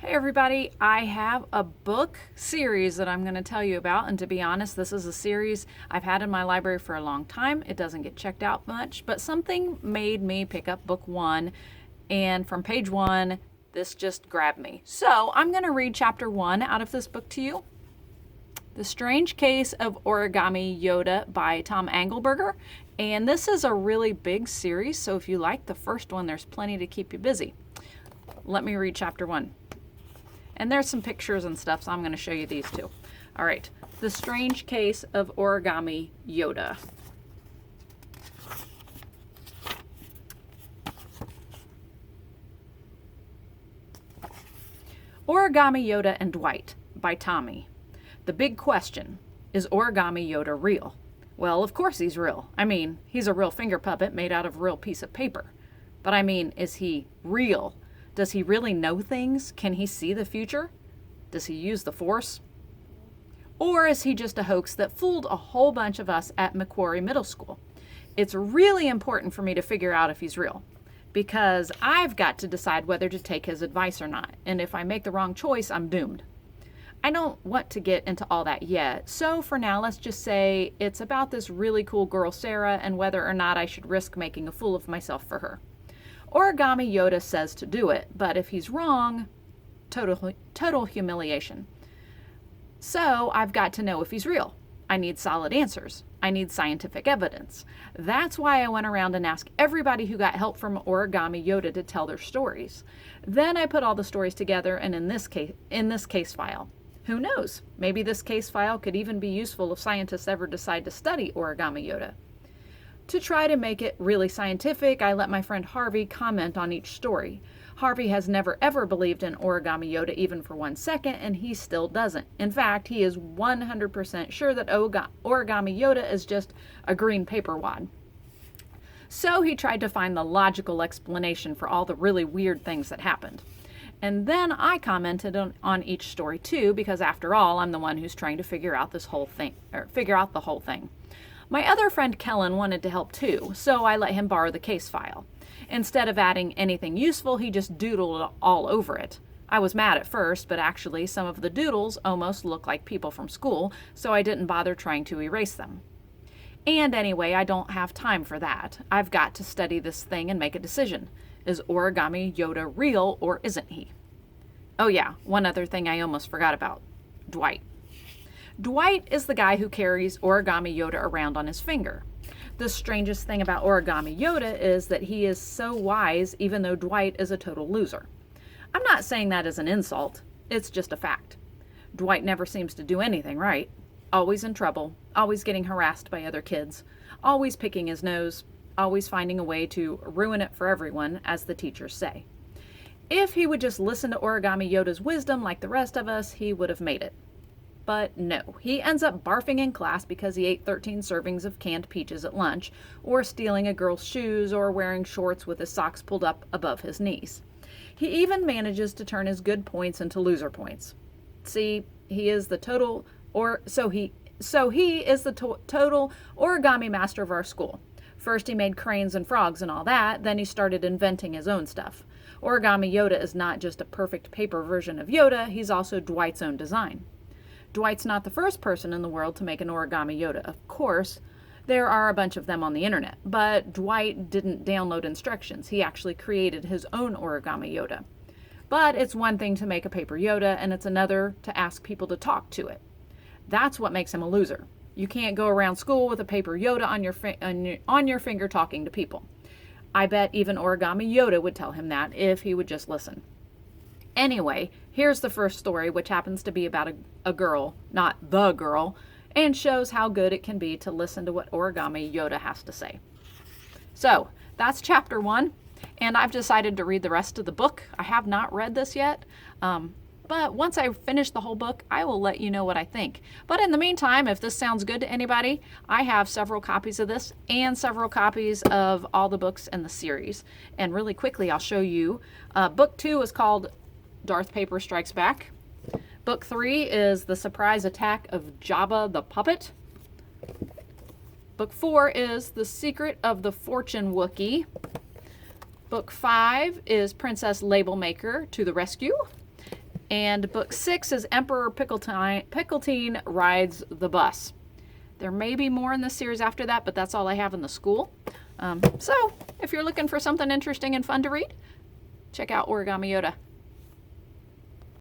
Hey everybody, I have a book series that I'm going to tell you about, and to be honest, this is a series I've had in my library for a long time. It doesn't get checked out much, but something made me pick up book one, and from page one, this just grabbed me. So I'm going to read chapter one out of this book to you. The Strange Case of Origami Yoda by Tom Angleberger, and this is a really big series, so if you like the first one, there's plenty to keep you busy. Let me read chapter one. And there's some pictures and stuff, so I'm going to show you these too. All right, The Strange Case of Origami Yoda. Origami Yoda and Dwight by Tommy. The big question, is Origami Yoda real? Well, of course he's real. I mean, he's a real finger puppet made out of a real piece of paper. But I mean, is he real? Does he really know things? Can he see the future? Does he use the Force? Or is he just a hoax that fooled a whole bunch of us at Macquarie Middle School? It's really important for me to figure out if he's real, because I've got to decide whether to take his advice or not, and if I make the wrong choice, I'm doomed. I don't want to get into all that yet, so for now let's just say it's about this really cool girl Sarah and whether or not I should risk making a fool of myself for her. Origami Yoda says to do it, but if he's wrong, total humiliation. So I've got to know if he's real. I need solid answers. I need scientific evidence. That's why I went around and asked everybody who got help from Origami Yoda to tell their stories. Then I put all the stories together and in this case file. Who knows? Maybe this case file could even be useful if scientists ever decide to study Origami Yoda. To try to make it really scientific, I let my friend Harvey comment on each story. Harvey has never ever believed in Origami Yoda even for 1 second, and he still doesn't. In fact, he is 100% sure that Origami Yoda is just a green paper wad. So he tried to find the logical explanation for all the really weird things that happened. And then I commented on each story too, because after all, I'm the one who's trying to figure out the whole thing. My other friend Kellen wanted to help too, so I let him borrow the case file. Instead of adding anything useful, he just doodled all over it. I was mad at first, but actually some of the doodles almost look like people from school, so I didn't bother trying to erase them. And anyway, I don't have time for that. I've got to study this thing and make a decision. Is Origami Yoda real or isn't he? Oh yeah, one other thing I almost forgot about. Dwight. Dwight is the guy who carries Origami Yoda around on his finger. The strangest thing about Origami Yoda is that he is so wise even though Dwight is a total loser. I'm not saying that as an insult, it's just a fact. Dwight never seems to do anything right. Always in trouble, always getting harassed by other kids, always picking his nose, always finding a way to ruin it for everyone, as the teachers say. If he would just listen to Origami Yoda's wisdom like the rest of us, he would have made it. But no, he ends up barfing in class because he ate 13 servings of canned peaches at lunch, or stealing a girl's shoes, or wearing shorts with his socks pulled up above his knees. He even manages to turn his good points into loser points. See, he is the total origami master of our school. First he made cranes and frogs and all that, then he started inventing his own stuff. Origami Yoda is not just a perfect paper version of Yoda, he's also Dwight's own design. Dwight's not the first person in the world to make an Origami Yoda, of course. There are a bunch of them on the internet, but Dwight didn't download instructions. He actually created his own Origami Yoda. But it's one thing to make a paper Yoda, and it's another to ask people to talk to it. That's what makes him a loser. You can't go around school with a paper Yoda on your finger talking to people. I bet even Origami Yoda would tell him that if he would just listen. Anyway, here's the first story, which happens to be about a girl, not the girl, and shows how good it can be to listen to what Origami Yoda has to say. So, that's chapter one, and I've decided to read the rest of the book. I have not read this yet, but once I finish the whole book, I will let you know what I think. But in the meantime, if this sounds good to anybody, I have several copies of this and several copies of all the books in the series. And really quickly, I'll show you. Book 2 is called Darth Paper Strikes Back. Book 3 is The Surprise Attack of Jabba the Puppet. Book 4 is The Secret of the Fortune Wookiee. Book 5 is Princess Label Maker to the Rescue. And book 6 is Emperor Pickletine Rides the Bus. There may be more in this series after that, but that's all I have in the school. So if you're looking for something interesting and fun to read, check out Origami Yoda.